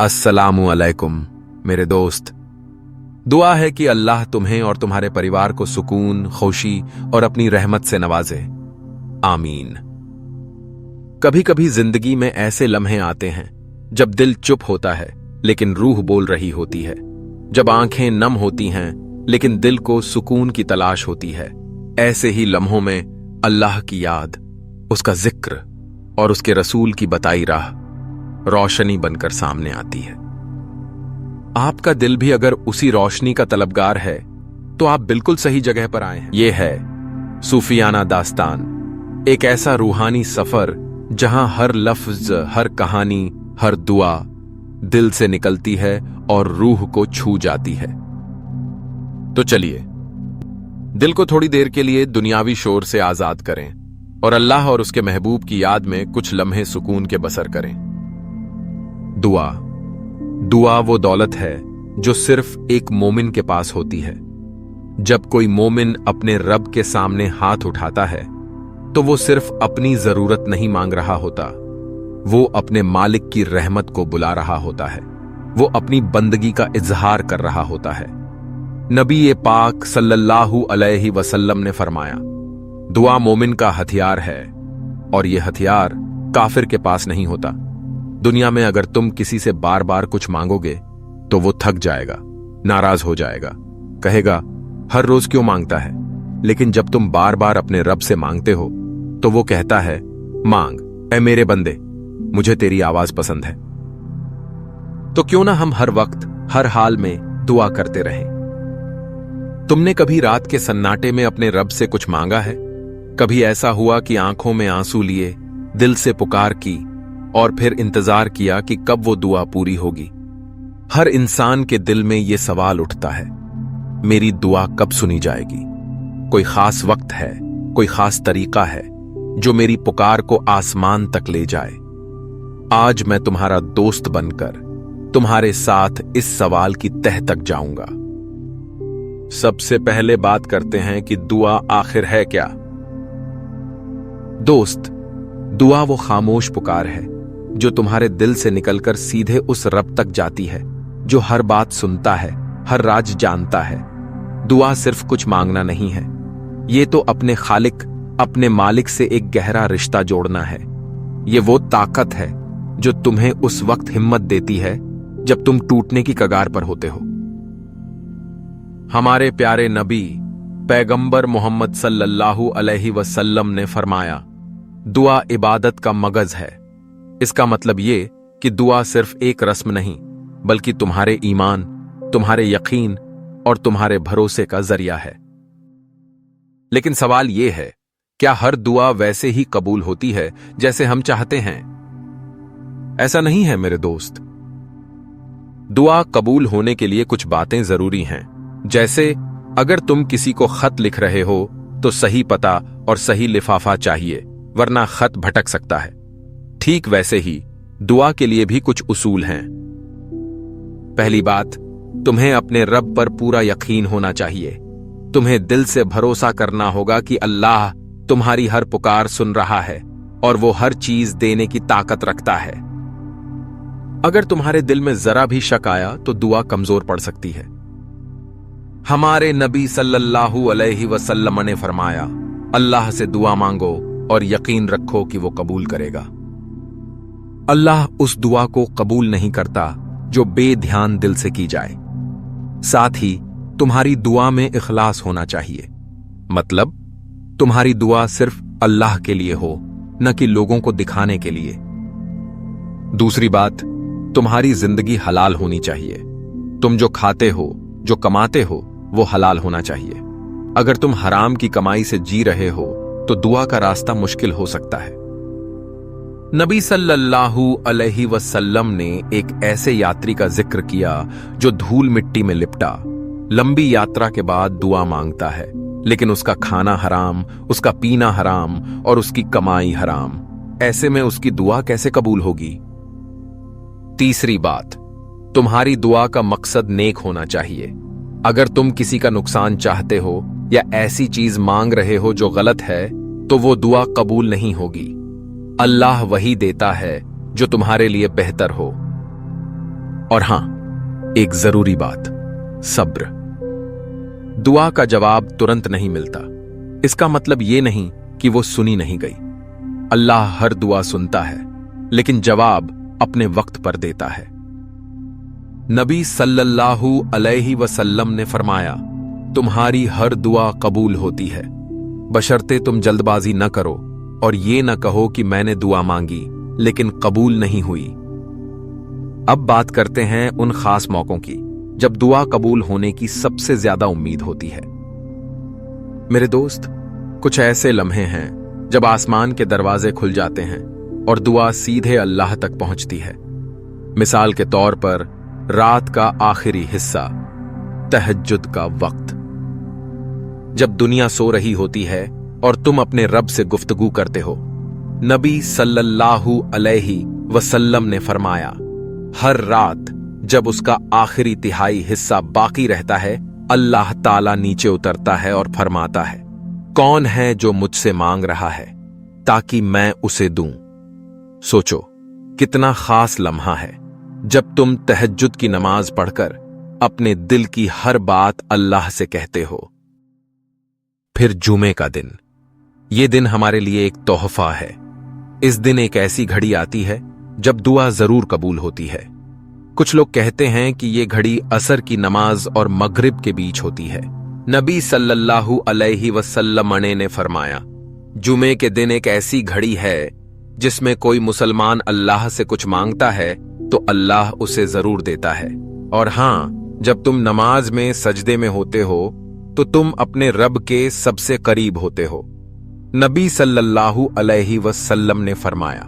अस्सलामु अलैकुम मेरे दोस्त। दुआ है कि अल्लाह तुम्हें और तुम्हारे परिवार को सुकून, खुशी और अपनी रहमत से नवाजे। आमीन। कभी कभी जिंदगी में ऐसे लम्हे आते हैं जब दिल चुप होता है लेकिन रूह बोल रही होती है, जब आंखें नम होती हैं लेकिन दिल को सुकून की तलाश होती है। ऐसे ही लम्हों में अल्लाह की याद, उसका जिक्र और उसके रसूल की बताई राह रोशनी बनकर सामने आती है। आपका दिल भी अगर उसी रोशनी का तलबगार है तो आप बिल्कुल सही जगह पर आए हैं। यह है सूफियाना दास्तान, एक ऐसा रूहानी सफर जहां हर लफ्ज, हर कहानी, हर दुआ दिल से निकलती है और रूह को छू जाती है। तो चलिए दिल को थोड़ी देर के लिए दुनियावी शोर से आजाद करें और अल्लाह और उसके महबूब की याद में कुछ लम्हे सुकून के बसर करें। दुआ वो दौलत है जो सिर्फ एक मोमिन के पास होती है। जब कोई मोमिन अपने रब के सामने हाथ उठाता है तो वो सिर्फ अपनी जरूरत नहीं मांग रहा होता, वो अपने मालिक की रहमत को बुला रहा होता है, वो अपनी बंदगी का इजहार कर रहा होता है। नबी पाक सल्लल्लाहु अलैहि वसल्लम ने फरमाया, दुआ मोमिन का हथियार है और यह हथियार काफिर के पास नहीं होता। दुनिया में अगर तुम किसी से बार बार कुछ मांगोगे तो वो थक जाएगा, नाराज हो जाएगा, कहेगा हर रोज क्यों मांगता है। लेकिन जब तुम बार बार अपने रब से मांगते हो तो वो कहता है, मांग ऐ मेरे बंदे, मुझे तेरी आवाज पसंद है। तो क्यों ना हम हर वक्त, हर हाल में दुआ करते रहें। तुमने कभी रात के सन्नाटे में अपने रब से कुछ मांगा है? कभी ऐसा हुआ कि आंखों में आंसू लिए दिल से पुकार की और फिर इंतजार किया कि कब वो दुआ पूरी होगी? हर इंसान के दिल में ये सवाल उठता है, मेरी दुआ कब सुनी जाएगी? कोई खास वक्त है, कोई खास तरीका है जो मेरी पुकार को आसमान तक ले जाए? आज मैं तुम्हारा दोस्त बनकर तुम्हारे साथ इस सवाल की तह तक जाऊंगा। सबसे पहले बात करते हैं कि दुआ आखिर है क्या। दोस्त, दुआ वो खामोश पुकार है जो तुम्हारे दिल से निकलकर सीधे उस रब तक जाती है जो हर बात सुनता है, हर राज जानता है। दुआ सिर्फ कुछ मांगना नहीं है, ये तो अपने खालिक, अपने मालिक से एक गहरा रिश्ता जोड़ना है। ये वो ताकत है जो तुम्हें उस वक्त हिम्मत देती है जब तुम टूटने की कगार पर होते हो। हमारे प्यारे नबी पैगंबर मोहम्मद सल्लल्लाहु अलैहि वसल्लम ने फरमाया, दुआ इबादत का मगज है। इसका मतलब ये कि दुआ सिर्फ एक रस्म नहीं बल्कि तुम्हारे ईमान, तुम्हारे यकीन और तुम्हारे भरोसे का जरिया है। लेकिन सवाल ये है, क्या हर दुआ वैसे ही कबूल होती है जैसे हम चाहते हैं? ऐसा नहीं है मेरे दोस्त। दुआ कबूल होने के लिए कुछ बातें जरूरी हैं। जैसे अगर तुम किसी को खत लिख रहे हो तो सही पता और सही लिफाफा चाहिए, वरना खत भटक सकता है। ठीक वैसे ही दुआ के लिए भी कुछ उसूल हैं। पहली बात, तुम्हें अपने रब पर पूरा यकीन होना चाहिए। तुम्हें दिल से भरोसा करना होगा कि अल्लाह तुम्हारी हर पुकार सुन रहा है और वो हर चीज देने की ताकत रखता है। अगर तुम्हारे दिल में जरा भी शक आया तो दुआ कमजोर पड़ सकती है। हमारे नबी सल्लल्लाहु अलैहि वसल्लम ने फरमाया, अल्लाह से दुआ मांगो और यकीन रखो कि वो कबूल करेगा। अल्लाह उस दुआ को कबूल नहीं करता जो बेध्यान दिल से की जाए। साथ ही तुम्हारी दुआ में इखलास होना चाहिए, मतलब तुम्हारी दुआ सिर्फ अल्लाह के लिए हो, न कि लोगों को दिखाने के लिए। दूसरी बात, तुम्हारी जिंदगी हलाल होनी चाहिए। तुम जो खाते हो, जो कमाते हो, वो हलाल होना चाहिए। अगर तुम हराम की कमाई से जी रहे हो तो दुआ का रास्ता मुश्किल हो सकता है। नबी सल्लल्लाहु अलैहि वसल्लम ने एक ऐसे यात्री का जिक्र किया जो धूल मिट्टी में लिपटा, लंबी यात्रा के बाद दुआ मांगता है, लेकिन उसका खाना हराम, उसका पीना हराम और उसकी कमाई हराम। ऐसे में उसकी दुआ कैसे कबूल होगी? तीसरी बात, तुम्हारी दुआ का मकसद नेक होना चाहिए। अगर तुम किसी का नुकसान चाहते हो या ऐसी चीज मांग रहे हो जो गलत है तो वो दुआ कबूल नहीं होगी। अल्लाह वही देता है जो तुम्हारे लिए बेहतर हो। और हां, एक जरूरी बात, सब्र। दुआ का जवाब तुरंत नहीं मिलता। इसका मतलब यह नहीं कि वो सुनी नहीं गई। अल्लाह हर दुआ सुनता है, लेकिन जवाब अपने वक्त पर देता है। नबी सल्लल्लाहु अलैहि वसल्लम ने फरमाया, तुम्हारी हर दुआ कबूल होती है, बशर्ते तुम जल्दबाजी न करो और ये न कहो कि मैंने दुआ मांगी लेकिन कबूल नहीं हुई। अब बात करते हैं उन खास मौकों की जब दुआ कबूल होने की सबसे ज्यादा उम्मीद होती है। मेरे दोस्त, कुछ ऐसे लम्हे हैं जब आसमान के दरवाजे खुल जाते हैं और दुआ सीधे अल्लाह तक पहुंचती है। मिसाल के तौर पर रात का आखिरी हिस्सा, तहज्जुद का वक्त, जब दुनिया सो रही होती है और तुम अपने रब से गुफ्तगू करते हो। नबी सल्लल्लाहु अलैहि वसल्लम ने फरमाया, हर रात जब उसका आखिरी तिहाई हिस्सा बाकी रहता है, अल्लाह ताला नीचे उतरता है और फरमाता है, कौन है जो मुझसे मांग रहा है ताकि मैं उसे दूं। सोचो कितना खास लम्हा है जब तुम तहज्जुद की नमाज पढ़कर अपने दिल की हर बात अल्लाह से कहते हो। फिर जुमे का दिन, यह दिन हमारे लिए एक तोहफा है। इस दिन एक ऐसी घड़ी आती है जब दुआ जरूर कबूल होती है। कुछ लोग कहते हैं कि यह घड़ी असर की नमाज और मगरिब के बीच होती है। नबी सल्लल्लाहु अलैहि वसल्लम ने फरमाया, जुमे के दिन एक ऐसी घड़ी है जिसमें कोई मुसलमान अल्लाह से कुछ मांगता है तो अल्लाह उसे जरूर देता है। और हां, जब तुम नमाज में सजदे में होते हो तो तुम अपने रब के सबसे करीब होते हो। नबी सल्लल्लाहु अलैहि वसल्लम ने फरमाया,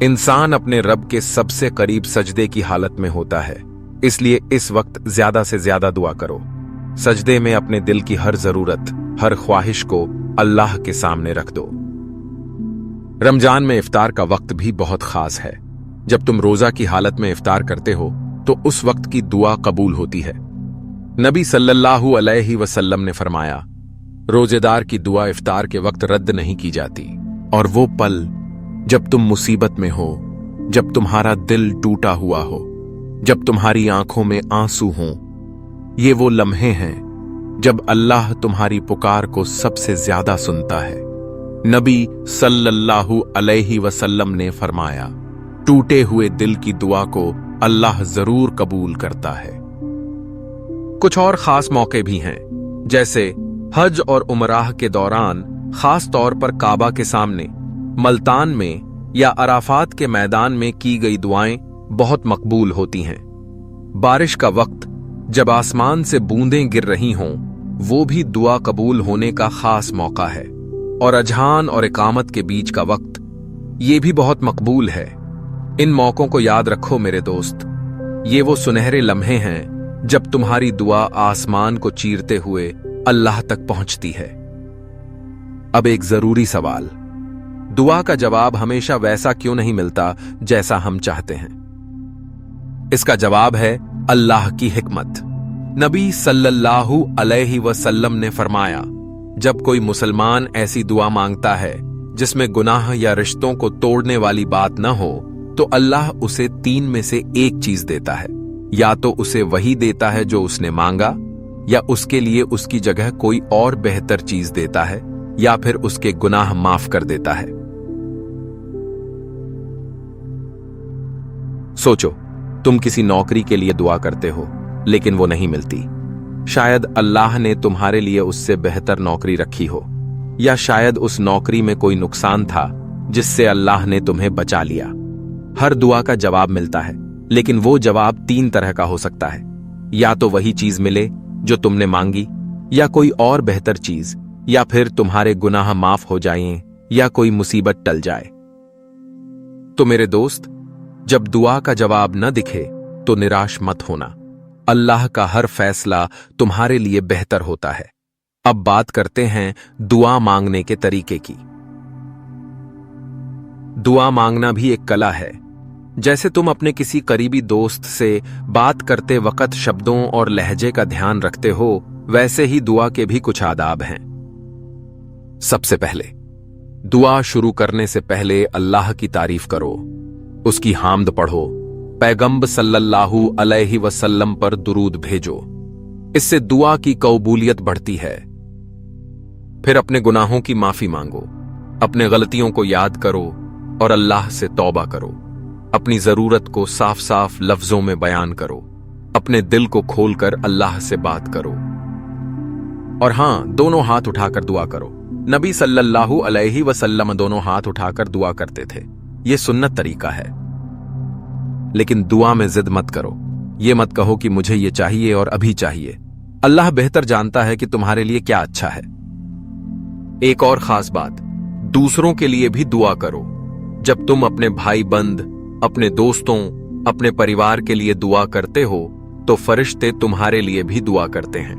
इंसान अपने रब के सबसे करीब सजदे की हालत में होता है, इसलिए इस वक्त ज्यादा से ज्यादा दुआ करो। सजदे में अपने दिल की हर जरूरत, हर ख्वाहिश को अल्लाह के सामने रख दो। रमजान में इफ्तार का वक्त भी बहुत खास है। जब तुम रोजा की हालत में इफ्तार करते हो तो उस वक्त की दुआ कबूल होती है। नबी सल्लल्लाहु अलैहि वसल्लम ने फरमाया, रोजेदार की दुआ इफ्तार के वक्त रद्द नहीं की जाती। और वो पल जब तुम मुसीबत में हो, जब तुम्हारा दिल टूटा हुआ हो, जब तुम्हारी आंखों में आंसू हों, ये वो लम्हे हैं जब अल्लाह तुम्हारी पुकार को सबसे ज्यादा सुनता है। नबी सल्लल्लाहु अलैहि वसल्लम ने फरमाया, टूटे हुए दिल की दुआ को अल्लाह जरूर कबूल करता है। कुछ और खास मौके भी हैं, जैसे हज और उमराह के दौरान खास तौर पर काबा के सामने, मल्तान में या अराफात के मैदान में की गई दुआएं बहुत मकबूल होती हैं। बारिश का वक्त जब आसमान से बूंदें गिर रही हों, वो भी दुआ कबूल होने का खास मौका है। और अजहान और इकामत के बीच का वक्त, ये भी बहुत मकबूल है। इन मौकों को याद रखो मेरे दोस्त, ये वो सुनहरे लम्हे हैं जब तुम्हारी दुआ आसमान को चीरते हुए अल्लाह तक पहुंचती है। अब एक जरूरी सवाल, दुआ का जवाब हमेशा वैसा क्यों नहीं मिलता जैसा हम चाहते हैं? इसका जवाब है अल्लाह की हिकमत। नबी सल्लल्लाहु अलैहि वसल्लम ने फरमाया, जब कोई मुसलमान ऐसी दुआ मांगता है जिसमें गुनाह या रिश्तों को तोड़ने वाली बात न हो, तो अल्लाह उसे तीन में से एक चीज देता है। या तो उसे वही देता है जो उसने मांगा, या उसके लिए उसकी जगह कोई और बेहतर चीज देता है, या फिर उसके गुनाह माफ कर देता है। सोचो, तुम किसी नौकरी के लिए दुआ करते हो लेकिन वो नहीं मिलती। शायद अल्लाह ने तुम्हारे लिए उससे बेहतर नौकरी रखी हो, या शायद उस नौकरी में कोई नुकसान था जिससे अल्लाह ने तुम्हें बचा लिया। हर दुआ का जवाब मिलता है, लेकिन वो जवाब तीन तरह का हो सकता है। या तो वही चीज मिले जो तुमने मांगी, या कोई और बेहतर चीज, या फिर तुम्हारे गुनाह माफ हो जाएं, या कोई मुसीबत टल जाए। तो मेरे दोस्त, जब दुआ का जवाब न दिखे तो निराश मत होना। अल्लाह का हर फैसला तुम्हारे लिए बेहतर होता है। अब बात करते हैं दुआ मांगने के तरीके की। दुआ मांगना भी एक कला है। जैसे तुम अपने किसी करीबी दोस्त से बात करते वक्त शब्दों और लहजे का ध्यान रखते हो, वैसे ही दुआ के भी कुछ आदाब हैं। सबसे पहले, दुआ शुरू करने से पहले अल्लाह की तारीफ करो, उसकी हामद पढ़ो पैगंबर सल्लल्लाहु अलैहि वसल्लम पर दुरूद भेजो। इससे दुआ की कबूलियत बढ़ती है। फिर अपने गुनाहों की माफी मांगो, अपने गलतियों को याद करो और अल्लाह से तौबा करो। अपनी जरूरत को साफ साफ लफ्जों में बयान करो। अपने दिल को खोलकर अल्लाह से बात करो। और हां, दोनों हाथ उठाकर दुआ करो। नबी सल्लल्लाहु अलैहि वसल्लम दोनों हाथ उठाकर दुआ करते थे। यह सुन्नत तरीका है। लेकिन दुआ में जिद मत करो। यह मत कहो कि मुझे यह चाहिए और अभी चाहिए। अल्लाह बेहतर जानता है कि तुम्हारे लिए क्या अच्छा है। एक और खास बात, दूसरों के लिए भी दुआ करो। जब तुम अपने भाई बंद, अपने दोस्तों, अपने परिवार के लिए दुआ करते हो तो फरिश्ते तुम्हारे लिए भी दुआ करते हैं।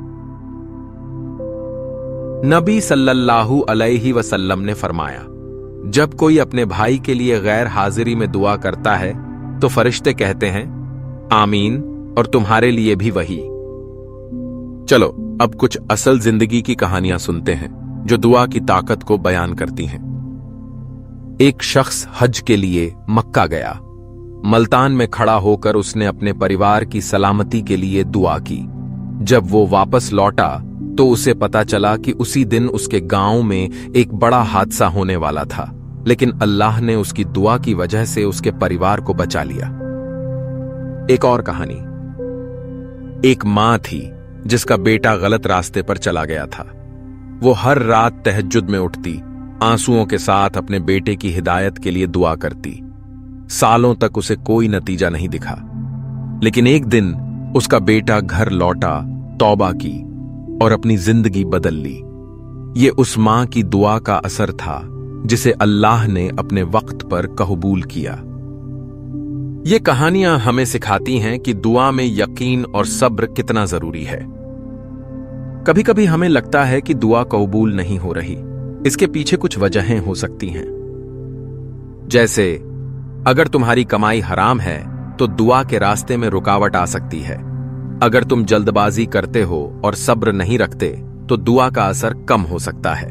नबी सल्लल्लाहु अलैहि वसल्लम ने फरमाया, जब कोई अपने भाई के लिए गैर हाजिरी में दुआ करता है तो फरिश्ते कहते हैं आमीन, और तुम्हारे लिए भी वही। चलो अब कुछ असल जिंदगी की कहानियां सुनते हैं जो दुआ की ताकत को बयान करती हैं। एक शख्स हज के लिए मक्का गया। मल्तान में खड़ा होकर उसने अपने परिवार की सलामती के लिए दुआ की। जब वो वापस लौटा तो उसे पता चला कि उसी दिन उसके गांव में एक बड़ा हादसा होने वाला था, लेकिन अल्लाह ने उसकी दुआ की वजह से उसके परिवार को बचा लिया। एक और कहानी, एक मां थी जिसका बेटा गलत रास्ते पर चला गया था। वो हर रात तहज्जुद में उठती, आंसुओं के साथ अपने बेटे की हिदायत के लिए दुआ करती। सालों तक उसे कोई नतीजा नहीं दिखा, लेकिन एक दिन उसका बेटा घर लौटा, तौबा की और अपनी जिंदगी बदल ली। ये उस मां की दुआ का असर था जिसे अल्लाह ने अपने वक्त पर कबूल किया। ये कहानियां हमें सिखाती हैं कि दुआ में यकीन और सब्र कितना जरूरी है। कभी कभी हमें लगता है कि दुआ कबूल नहीं हो रही। इसके पीछे कुछ वजहें हो सकती हैं। जैसे अगर तुम्हारी कमाई हराम है तो दुआ के रास्ते में रुकावट आ सकती है। अगर तुम जल्दबाजी करते हो और सब्र नहीं रखते तो दुआ का असर कम हो सकता है।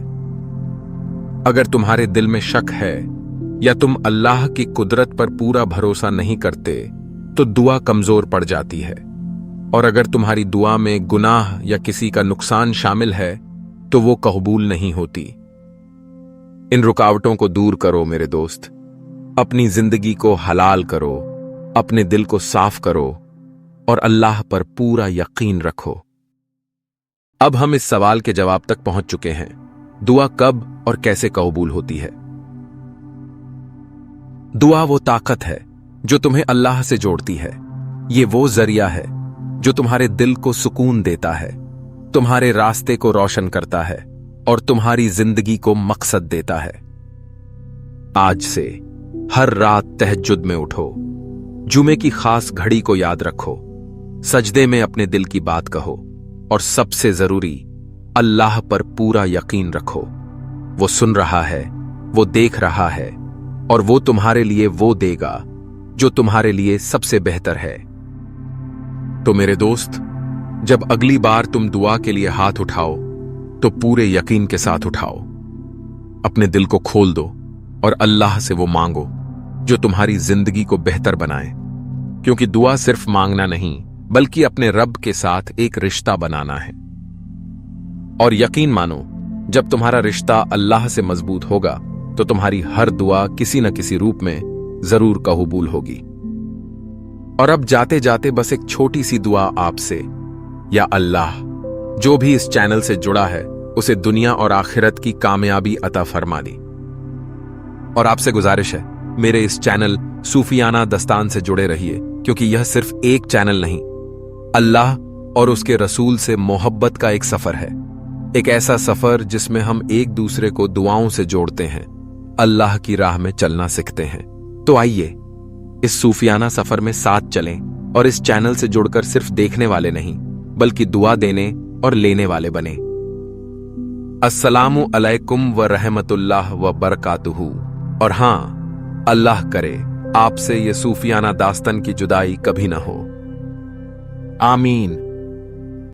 अगर तुम्हारे दिल में शक है या तुम अल्लाह की कुदरत पर पूरा भरोसा नहीं करते तो दुआ कमजोर पड़ जाती है। और अगर तुम्हारी दुआ में गुनाह या किसी का नुकसान शामिल है तो वो कबूल नहीं होती। इन रुकावटों को दूर करो मेरे दोस्त। अपनी जिंदगी को हलाल करो, अपने दिल को साफ करो और अल्लाह पर पूरा यकीन रखो। अब हम इस सवाल के जवाब तक पहुंच चुके हैं, दुआ कब और कैसे कबूल होती है। दुआ वो ताकत है जो तुम्हें अल्लाह से जोड़ती है। ये वो जरिया है जो तुम्हारे दिल को सुकून देता है, तुम्हारे रास्ते को रोशन करता है और तुम्हारी जिंदगी को मकसद देता है। आज से हर रात तहज्जुद में उठो, जुमे की खास घड़ी को याद रखो, सजदे में अपने दिल की बात कहो और सबसे जरूरी अल्लाह पर पूरा यकीन रखो। वो सुन रहा है, वो देख रहा है और वो तुम्हारे लिए वो देगा जो तुम्हारे लिए सबसे बेहतर है। तो मेरे दोस्त, जब अगली बार तुम दुआ के लिए हाथ उठाओ तो पूरे यकीन के साथ उठाओ। अपने दिल को खोल दो और अल्लाह से वो मांगो जो तुम्हारी जिंदगी को बेहतर बनाए। क्योंकि दुआ सिर्फ मांगना नहीं बल्कि अपने रब के साथ एक रिश्ता बनाना है। और यकीन मानो, जब तुम्हारा रिश्ता अल्लाह से मजबूत होगा तो तुम्हारी हर दुआ किसी न किसी रूप में जरूर कबूल होगी। और अब जाते जाते बस एक छोटी सी दुआ आपसे, या अल्लाह, जो भी इस चैनल से जुड़ा है उसे दुनिया और आखिरत की कामयाबी अता फरमा दी। और आपसे गुजारिश है, मेरे इस चैनल सूफियाना दस्तान से जुड़े रहिए, क्योंकि यह सिर्फ एक चैनल नहीं, अल्लाह और उसके रसूल से मोहब्बत का एक सफर है। एक ऐसा सफर जिसमें हम एक दूसरे को दुआओं से जोड़ते हैं, अल्लाह की राह में चलना सीखते हैं। तो आइए इस सूफियाना सफर में साथ चलें और इस चैनल से जुड़कर सिर्फ देखने वाले नहीं बल्कि दुआ देने और लेने वाले बने। अस्सलामु अलैकुम व रहमतुल्लाह व बरकातुहू। और हां, अल्लाह करे आपसे ये सूफियाना दास्तान की जुदाई कभी ना हो। आमीन।